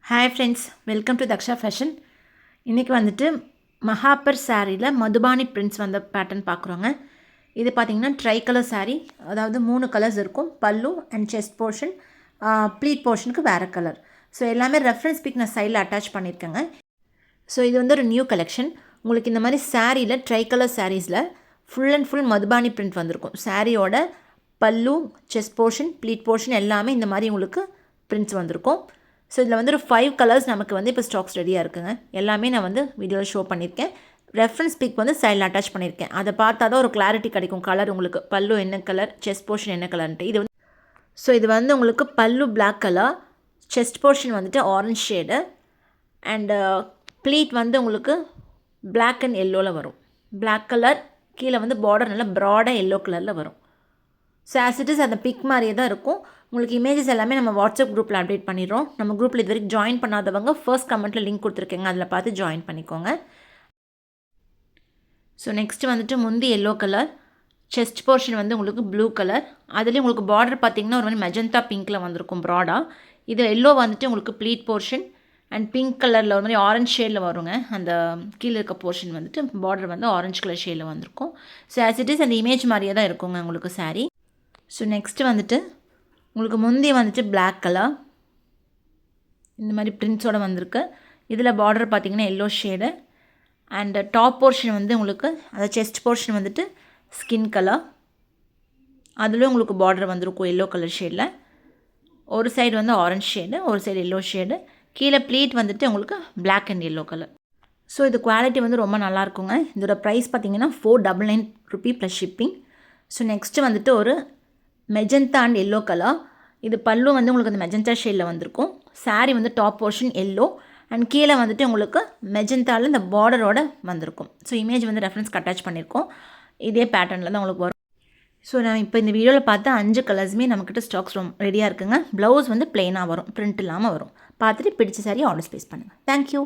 Hi friends, welcome to Daksha fashion. இன்றைக்கி வந்துட்டு மஹாப்பர் சாரியில் மதுபானி பிரிண்ட்ஸ் வந்த பேட்டர்ன் பார்க்குறோங்க. இது பார்த்திங்கன்னா ட்ரை கலர் சாரீ, அதாவது 3 கலர்ஸ் இருக்கும். பல்லு அண்ட் செஸ்ட் போர்ஷன், ப்ளீட் போர்ஷனுக்கு வேறு கலர். ஸோ எல்லாமே ரெஃபரன்ஸ் பிக் நான் சைடில் அட்டாச் பண்ணியிருக்கேங்க. ஸோ இது வந்து ஒரு நியூ கலெக்ஷன். உங்களுக்கு இந்த மாதிரி சாரியில் ட்ரை கலர் சாரீஸில் full and full Madhubani print வந்திருக்கும். சாரியோட பல்லு, செஸ்ட் போர்ஷன், ப்ளீட் போர்ஷன் எல்லாமே இந்த மாதிரி உங்களுக்கு பிரிண்ட்ஸ் வந்திருக்கும். ஸோ இதில் வந்து ஒரு 5 கலர்ஸ் நமக்கு வந்து இப்போ ஸ்டாக்ஸ் ரெடியாக இருக்குங்க. எல்லாமே நான் வந்து வீடியோவில் ஷோ பண்ணியிருக்கேன். ரெஃபரன்ஸ் பிக் வந்து சைடில் அட்டாச் பண்ணியிருக்கேன். அதை பார்த்தா தான் ஒரு கிளாரிட்டி கிடைக்கும். கலர் உங்களுக்கு பல்லு என்ன கலர், செஸ்ட் போர்ஷன் என்ன கலர்ன்ட்டு. இது வந்து உங்களுக்கு பல்லு பிளாக் கலர், செஸ்ட் போர்ஷன் வந்துட்டு ஆரஞ்ச் ஷேடு, அண்டு ப்ளீட் வந்து உங்களுக்கு பிளாக் அண்ட் எல்லோவில் வரும். பிளாக் கலர் கீழே வந்து பார்டர் நல்லா ப்ராடாக எல்லோ கலரில் வரும். ஸோ ஆஸ் இட் இஸ் அந்த பிக் மாதிரியே தான் இருக்கும். உங்களுக்கு இமேஜஸ் எல்லாமே நம்ம வாட்ஸ்அப் குரூப்பில் அப்டேட் பண்ணிடுறோம். நம்ம குரூப்பில் இது வரைக்கும் ஜாயின் பண்ணாதவங்க ஃபர்ஸ்ட் கமெண்ட்டில் லிங்க் கொடுத்துருக்கேங்க, அதில் பார்த்து ஜாயின் பண்ணிக்கோங்க. ஸோ நெக்ஸ்ட்டு வந்துட்டு முந்தி எல்லோ கலர், செஸ்ட் போர்ஷன் வந்து உங்களுக்கு ப்ளூ கலர், அதுலேயும் உங்களுக்கு பார்டர் பார்த்திங்கன்னா ஒரு மாதிரி மெஜந்தா பிங்க்கில் வந்திருக்கும் ப்ராடாக. இது எல்லோ வந்துட்டு உங்களுக்கு ப்ளீட் போர்ஷன் அண்ட் பிங்க் கலரில் ஒரு மாதிரி ஆரஞ்ச் ஷேடில் வருங்க. அந்த கீழே இருக்க போர்ஷன் வந்துட்டு பார்டர் வந்து ஆரஞ்ச் கலர் ஷேடில் வந்திருக்கும். ஸோ ஆஸ் இட் இஸ் அந்த இமேஜ் மாதிரியே தான் இருக்குங்க உங்களுக்கு சாரீ. ஸோ நெக்ஸ்ட்டு வந்துட்டு உங்களுக்கு முந்தி வந்துட்டு பிளாக் கலர் இந்த மாதிரி பிரிண்ட்ஸோடு வந்திருக்கு. இதில் பார்டர் பார்த்திங்கன்னா yellow shade and top portion வந்து உங்களுக்கு அந்த செஸ்ட் போர்ஷன் வந்துட்டு ஸ்கின் கலர், அதுலேயும் உங்களுக்கு பார்டர் வந்திருக்கும் எல்லோ கலர் ஷேடில். ஒரு சைடு வந்து ஆரஞ்ச் ஷேடு, ஒரு சைடு எல்லோ ஷேடு, கீழே ப்ளீட் வந்துட்டு உங்களுக்கு black and yellow colour. So இது குவாலிட்டி வந்து ரொம்ப நல்லாயிருக்குங்க. இதோட ப்ரைஸ் பார்த்திங்கன்னா 499 rupee plus shipping. So next வந்துட்டு ஒரு மெஜந்தா அண்ட் எல்லோ கலர். இது பல்லு வந்து உங்களுக்கு அந்த மெஜந்தா ஷேடில் வந்திருக்கும். சாரீ வந்து டாப் போர்ஷன் எல்லோ அண்ட் கீழே வந்துட்டு உங்களுக்கு மெஜந்தாவில் இந்த பார்டரோட வந்திருக்கும். ஸோ இமேஜ் வந்து ரெஃபரன்ஸ்க்கு அட்டாச் பண்ணியிருக்கோம். இதே பேட்டர்னில் தான் உங்களுக்கு வரும். ஸோ நான் இப்போ இந்த வீடியோவில் பார்த்து 5 கலர்ஸுமே நம்மக்கிட்ட ஸ்டாக்ஸ் ரெடியாக இருக்குங்க. ப்ளவுஸ் வந்து ப்ளெயினாக வரும், பிரிண்ட் இல்லாமல் வரும். பார்த்துட்டு பிடிச்ச சாரீ ஆர்டர்ஸ் ப்ளேஸ் பண்ணுங்கள். தேங்க்யூ.